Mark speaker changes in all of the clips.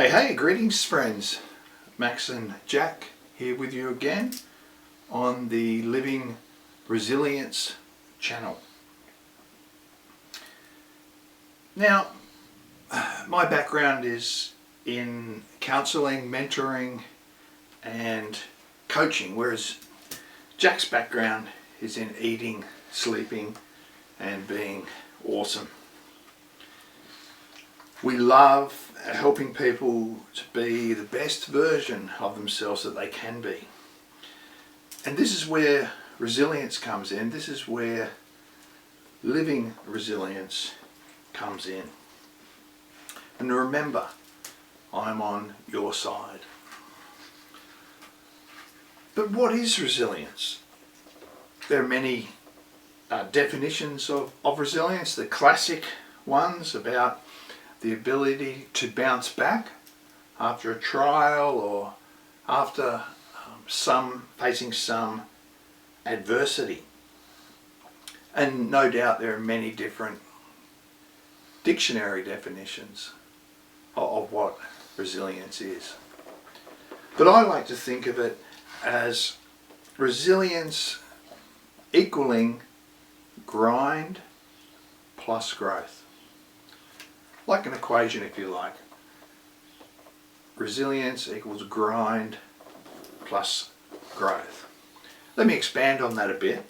Speaker 1: Hey, greetings friends. Max and Jack here with you again on the Living Resilience channel. Now, my background is in counselling, mentoring and coaching, whereas Jack's background is in eating, sleeping and being awesome. We love helping people to be the best version of themselves that they can be. And this is where resilience comes in. This is where living resilience comes in. And remember, I'm on your side. But what is resilience? There are many definitions of resilience. The classic ones about the ability to bounce back after a trial or after facing some adversity. And no doubt there are many different dictionary definitions of what resilience is. But I like to think of it as resilience equaling grind plus growth. Like an equation, if you like. Resilience equals grind plus growth. Let me expand on that a bit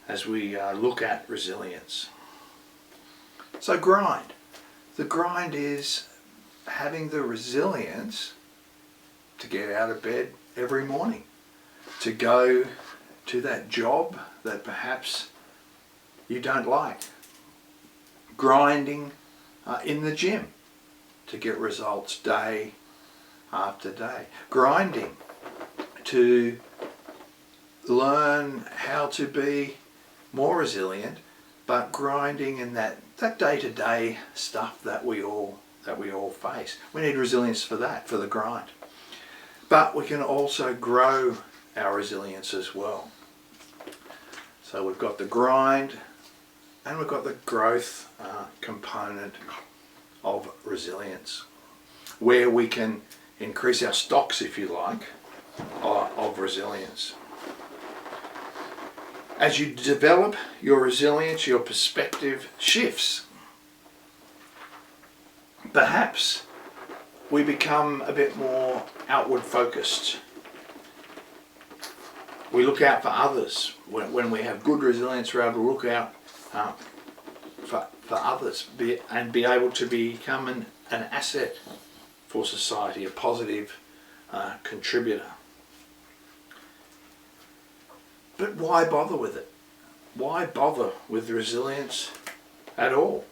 Speaker 1: as we look at resilience. So grind. The grind is having the resilience to get out of bed every morning, to go to that job that perhaps you don't like. Grinding in the gym to get results day after day. Grinding to learn how to be more resilient, but grinding in that day-to-day stuff that we all face. We need resilience for that, for the grind. But we can also grow our resilience as well. So we've got the grind and we've got the growth component of resilience, where we can increase our stocks, if you like, of resilience. As you develop your resilience, your perspective shifts. Perhaps we become a bit more outward focused. We look out for others. When we have good resilience, we're able to look out for others and be able to become an asset for society, a positive contributor. But why bother with it? Why bother with resilience at all?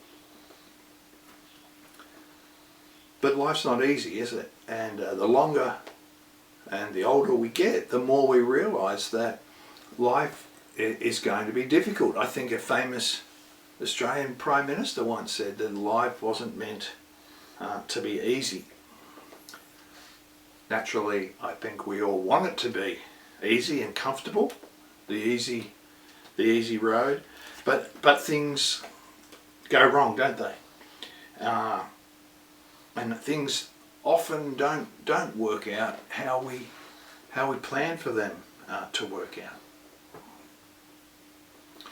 Speaker 1: But life's not easy, is it? And the longer and the older we get, the more we realise that life is going to be difficult. I think a famous Australian Prime Minister once said that life wasn't meant to be easy. Naturally, I think we all want it to be easy and comfortable, the easy road, but things go wrong, don't they? And things often don't work out how we plan for them to work out.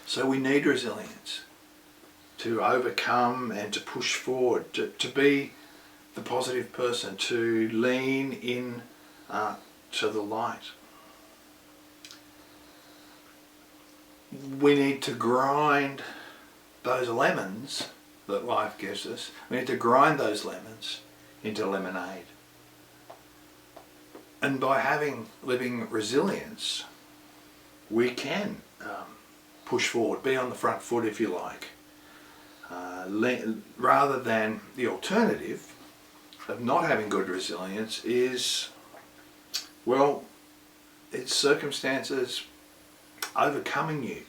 Speaker 1: So we need resilience to overcome and to push forward, to be the positive person, to lean in to the light. We need to grind those lemons that life gives us. We need to grind those lemons into lemonade. And by living resilience, we can push forward, be on the front foot, if you like. Rather than the alternative of not having good resilience is, well, it's circumstances overcoming you,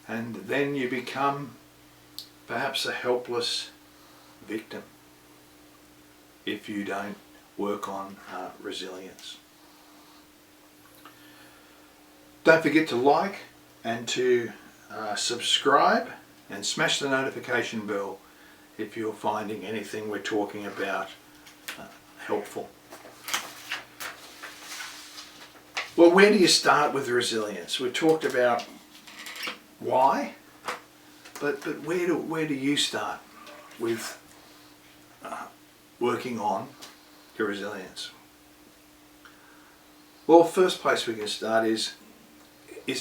Speaker 1: and then you become perhaps a helpless victim if you don't work on resilience. Don't forget to like and to subscribe and smash the notification bell if you're finding anything we're talking about helpful. Well, where do you start with resilience? We talked about why, but where do you start with working on your resilience? Well, first place we can start is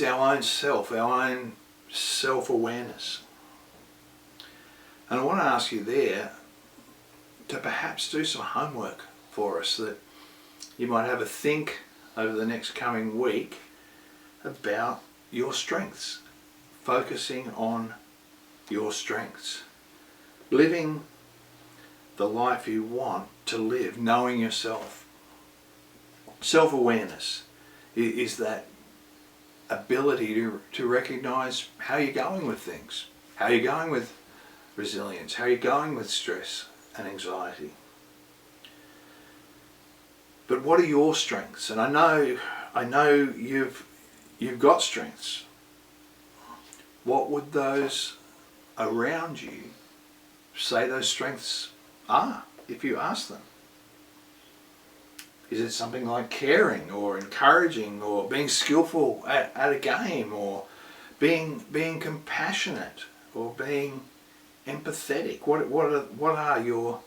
Speaker 1: our own self, our own self-awareness. And I want to ask you there to perhaps do some homework for us, that you might have a think over the next coming week about your strengths, focusing on your strengths, living the life you want to live, knowing yourself. Self-awareness is that ability to recognize how you're going with things, how you're going with resilience, how you're going with stress and anxiety. But what are your strengths? And I know you've got strengths. What would those around you say those strengths are if you ask them? Is it something like caring or encouraging or being skillful at a game, or being compassionate or being empathetic? What are your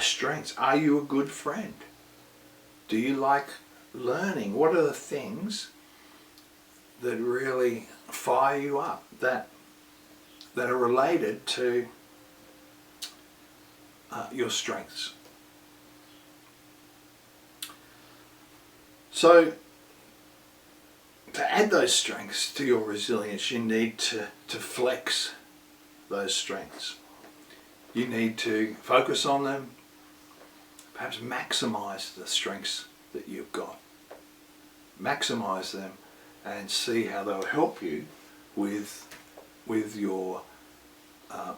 Speaker 1: strengths? Are you a good friend? Do you like learning? What are the things that really fire you up, that are related to your strengths? So, to add those strengths to your resilience, you need to flex those strengths. You need to focus on them, perhaps maximize the strengths that you've got. Maximize them and see how they'll help you with your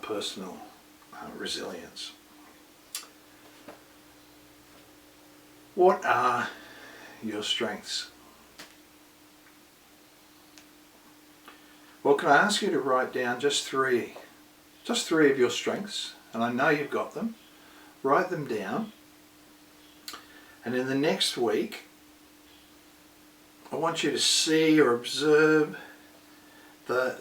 Speaker 1: personal resilience. What are your strengths? Well, can I ask you to write down just three of your strengths? And I know you've got them. Write them down. And in the next week, I want you to see or observe the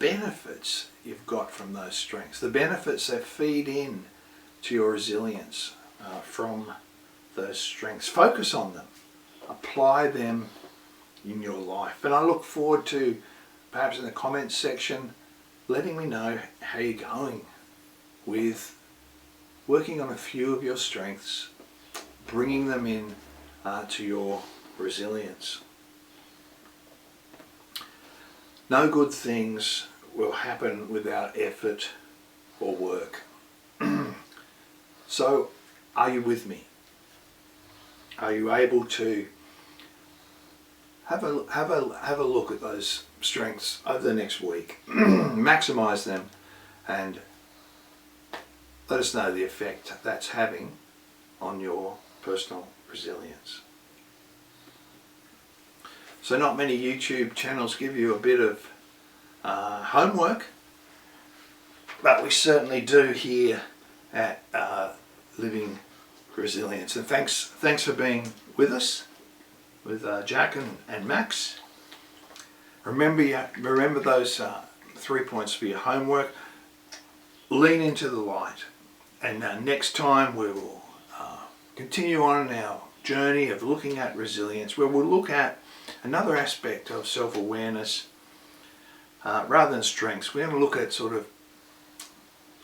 Speaker 1: benefits you've got from those strengths, the benefits that feed in to your resilience from those strengths. Focus on them. Apply them in your life. And I look forward to, perhaps in the comments section, letting me know how you're going with working on a few of your strengths, bringing them in to your resilience. No good things will happen without effort or work. So, are you with me? Are you able to have a look at those strengths over the next week, maximize them, and let us know the effect that's having on your personal resilience. So not many YouTube channels give you a bit of homework, but we certainly do here at Living Resilience. And thanks for being with us, with Jack and Max. Remember those 3 points for your homework. Lean into the light, and next time we will continue on our journey of looking at resilience, where we'll look at another aspect of self-awareness rather than strengths. We're going to look at sort of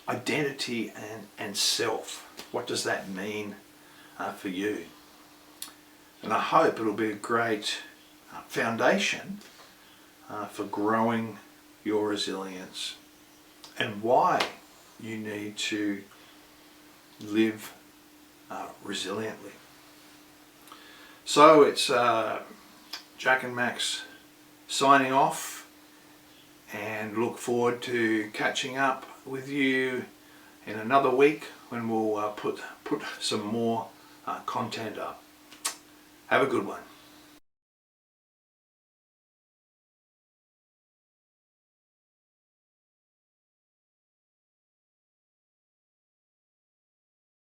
Speaker 1: identity and self. What does that mean for you? And I hope it'll be a great foundation for growing your resilience, and why you need to live resiliently. So it's Jack and Max signing off, and look forward to catching up with you in another week when we'll put some more content up. Have a good one.